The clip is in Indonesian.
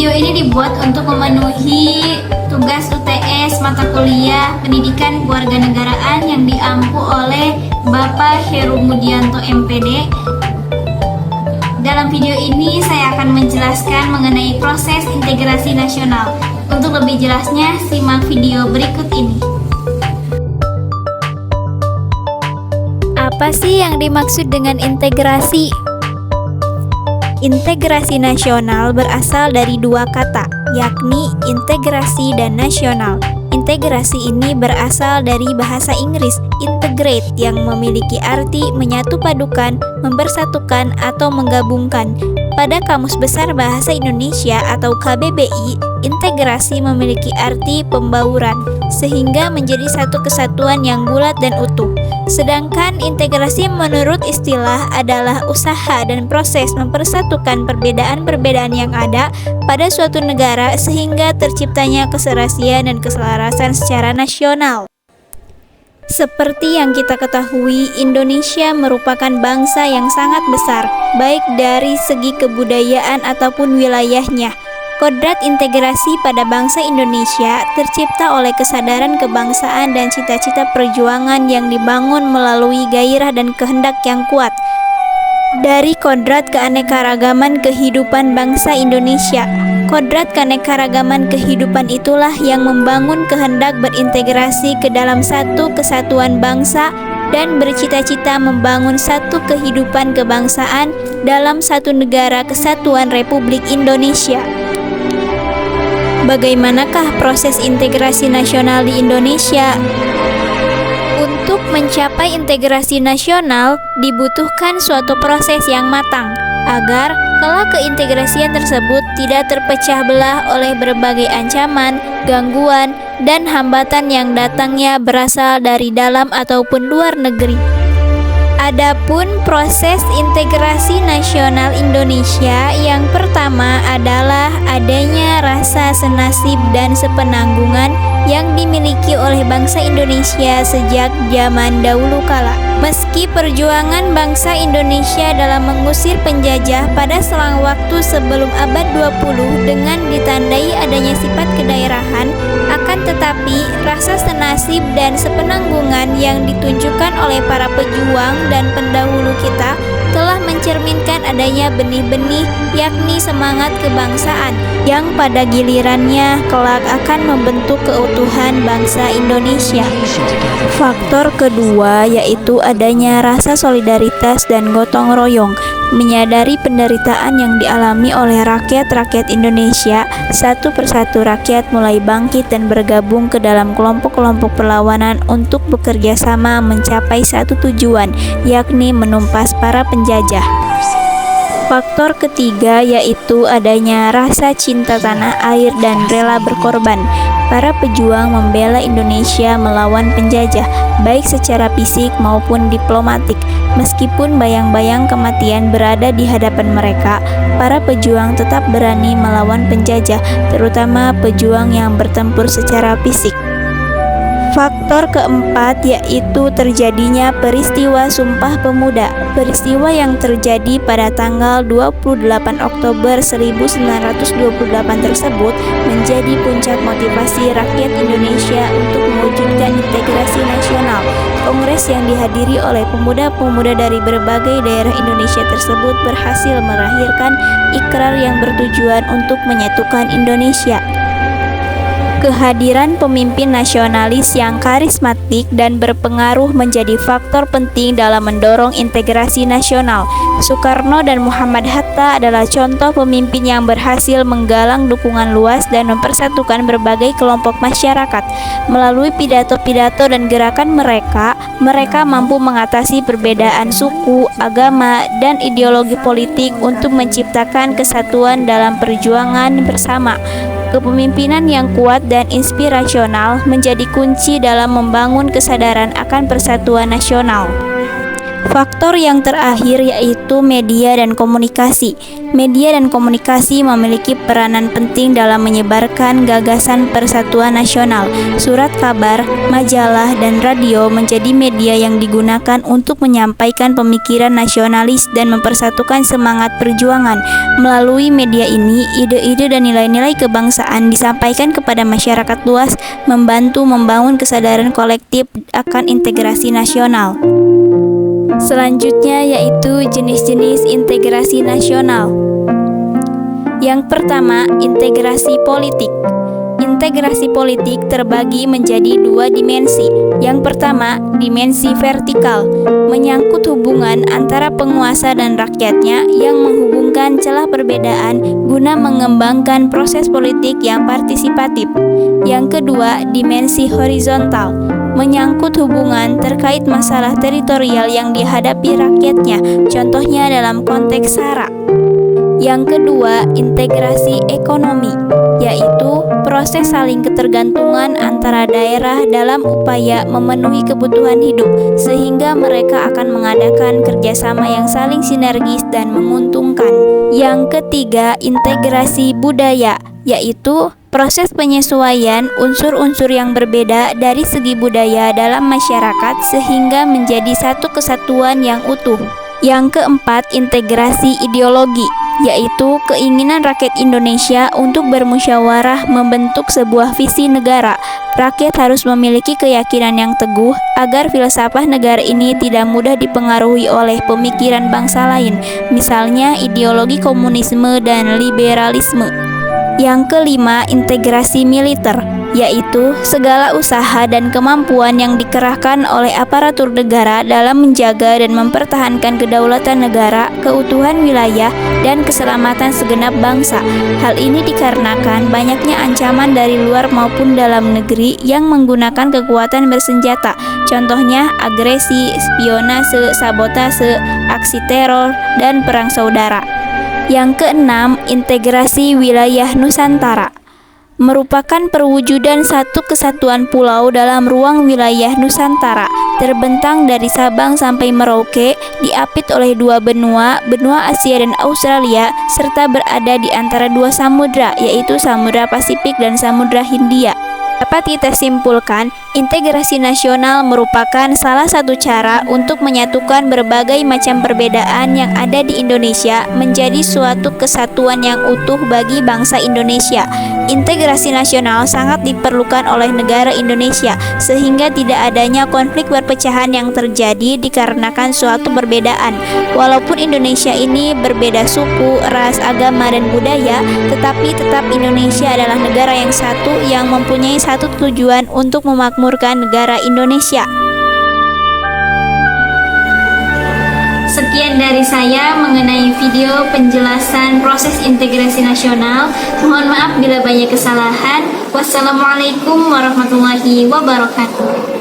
Video ini dibuat untuk memenuhi tugas UTS mata kuliah Pendidikan Kewarganegaraan yang diampu oleh Bapak Heru Mudianto MPD. Dalam video ini saya akan menjelaskan mengenai proses integrasi nasional. Untuk lebih jelasnya, simak video berikut ini. Apa sih yang dimaksud dengan integrasi? Integrasi nasional berasal dari dua kata, yakni integrasi dan nasional. Integrasi ini berasal dari bahasa Inggris integrate yang memiliki arti menyatupadukan, mempersatukan, atau menggabungkan. Pada Kamus Besar Bahasa Indonesia atau KBBI, integrasi memiliki arti pembauran, sehingga menjadi satu kesatuan yang bulat dan utuh. Sedangkan integrasi menurut istilah adalah usaha dan proses mempersatukan perbedaan-perbedaan yang ada pada suatu negara sehingga terciptanya keserasian dan keselarasan secara nasional. Seperti yang kita ketahui, Indonesia merupakan bangsa yang sangat besar, baik dari segi kebudayaan ataupun wilayahnya. Kodrat integrasi pada bangsa Indonesia tercipta oleh kesadaran kebangsaan dan cita-cita perjuangan yang dibangun melalui gairah dan kehendak yang kuat. Dari kodrat keanekaragaman kehidupan bangsa Indonesia, kodrat keanekaragaman kehidupan itulah yang membangun kehendak berintegrasi ke dalam satu kesatuan bangsa dan bercita-cita membangun satu kehidupan kebangsaan dalam satu negara kesatuan Republik Indonesia. Bagaimanakah proses integrasi nasional di Indonesia? Untuk mencapai integrasi nasional, dibutuhkan suatu proses yang matang, agar kelak keintegrasian tersebut tidak terpecah belah oleh berbagai ancaman, gangguan, dan hambatan yang datangnya berasal dari dalam ataupun luar negeri. Adapun proses integrasi nasional Indonesia yang pertama adalah adanya rasa senasib dan sepenanggungan yang dimiliki oleh bangsa Indonesia sejak zaman dahulu kala. Meski perjuangan bangsa Indonesia dalam mengusir penjajah pada selang waktu sebelum abad 20 dengan ditandai adanya sifat kedaerahan, akan tetapi rasa senasib dan sepenanggungan yang ditunjukkan oleh para pejuang dan pendahulu kita telah mencerminkan adanya benih-benih yakni semangat kebangsaan yang pada gilirannya kelak akan membentuk keutuhan bangsa Indonesia. Faktor kedua yaitu adanya rasa solidaritas dan gotong royong. Menyadari penderitaan yang dialami oleh rakyat-rakyat Indonesia, satu persatu rakyat mulai bangkit dan bergabung ke dalam kelompok-kelompok perlawanan untuk bekerja sama mencapai satu tujuan, yakni menumpas para penjajah. Faktor ketiga yaitu adanya rasa cinta tanah air dan rela berkorban. Para pejuang membela Indonesia melawan penjajah, baik secara fisik maupun diplomatik. Meskipun bayang-bayang kematian berada di hadapan mereka, para pejuang tetap berani melawan penjajah, terutama pejuang yang bertempur secara fisik. Faktor keempat yaitu terjadinya peristiwa Sumpah Pemuda. Peristiwa yang terjadi pada tanggal 28 Oktober 1928 tersebut menjadi puncak motivasi rakyat Indonesia untuk mewujudkan integrasi nasional. Kongres yang dihadiri oleh pemuda-pemuda dari berbagai daerah Indonesia tersebut berhasil melahirkan ikrar yang bertujuan untuk menyatukan Indonesia. Kehadiran pemimpin nasionalis yang karismatik dan berpengaruh menjadi faktor penting dalam mendorong integrasi nasional. Soekarno dan Muhammad Hatta adalah contoh pemimpin yang berhasil menggalang dukungan luas dan mempersatukan berbagai kelompok masyarakat. Melalui pidato-pidato dan gerakan mereka mampu mengatasi perbedaan suku, agama, dan ideologi politik untuk menciptakan kesatuan dalam perjuangan bersama. Kepemimpinan yang kuat dan inspirasional menjadi kunci dalam membangun kesadaran akan persatuan nasional. Faktor yang terakhir yaitu media dan komunikasi. Media dan komunikasi memiliki peranan penting dalam menyebarkan gagasan persatuan nasional. Surat kabar, majalah, dan radio menjadi media yang digunakan untuk menyampaikan pemikiran nasionalis dan mempersatukan semangat perjuangan. Melalui media ini, ide-ide dan nilai-nilai kebangsaan disampaikan kepada masyarakat luas, membantu membangun kesadaran kolektif akan integrasi nasional. Selanjutnya yaitu jenis-jenis integrasi nasional. Yang pertama, integrasi politik. Integrasi politik terbagi menjadi dua dimensi. Yang pertama, dimensi vertikal, menyangkut hubungan antara penguasa dan rakyatnya yang menghubungkan celah perbedaan guna mengembangkan proses politik yang partisipatif. Yang kedua, dimensi horizontal, menyangkut hubungan terkait masalah teritorial yang dihadapi rakyatnya, contohnya dalam konteks SARA. Yang kedua, integrasi ekonomi, yaitu proses saling ketergantungan antara daerah dalam upaya memenuhi kebutuhan hidup, sehingga mereka akan mengadakan kerjasama yang saling sinergis dan menguntungkan. Yang ketiga, integrasi budaya, yaitu proses penyesuaian unsur-unsur yang berbeda dari segi budaya dalam masyarakat sehingga menjadi satu kesatuan yang utuh. Yang keempat, integrasi ideologi, yaitu keinginan rakyat Indonesia untuk bermusyawarah membentuk sebuah visi negara. Rakyat harus memiliki keyakinan yang teguh agar filsafat negara ini tidak mudah dipengaruhi oleh pemikiran bangsa lain, misalnya ideologi komunisme dan liberalisme. Yang kelima, integrasi militer, yaitu segala usaha dan kemampuan yang dikerahkan oleh aparatur negara dalam menjaga dan mempertahankan kedaulatan negara, keutuhan wilayah, dan keselamatan segenap bangsa. Hal ini dikarenakan banyaknya ancaman dari luar maupun dalam negeri yang menggunakan kekuatan bersenjata, contohnya agresi, spionase, sabotase, aksi teror, dan perang saudara. Yang keenam, integrasi wilayah Nusantara, merupakan perwujudan satu kesatuan pulau dalam ruang wilayah Nusantara, terbentang dari Sabang sampai Merauke, diapit oleh dua benua, benua Asia dan Australia, serta berada di antara dua samudra, yaitu Samudra Pasifik dan Samudra Hindia. Dapat kita simpulkan, integrasi nasional merupakan salah satu cara untuk menyatukan berbagai macam perbedaan yang ada di Indonesia menjadi suatu kesatuan yang utuh bagi bangsa Indonesia. Integrasi nasional sangat diperlukan oleh negara Indonesia, sehingga tidak adanya konflik perpecahan yang terjadi dikarenakan suatu perbedaan. Walaupun Indonesia ini berbeda suku, ras, agama, dan budaya, tetapi tetap Indonesia adalah negara yang satu yang mempunyai satu tujuan untuk memakmurkan negara Indonesia. Sekian dari saya mengenai video penjelasan proses integrasi nasional. Mohon maaf bila banyak kesalahan. Wassalamualaikum warahmatullahi wabarakatuh.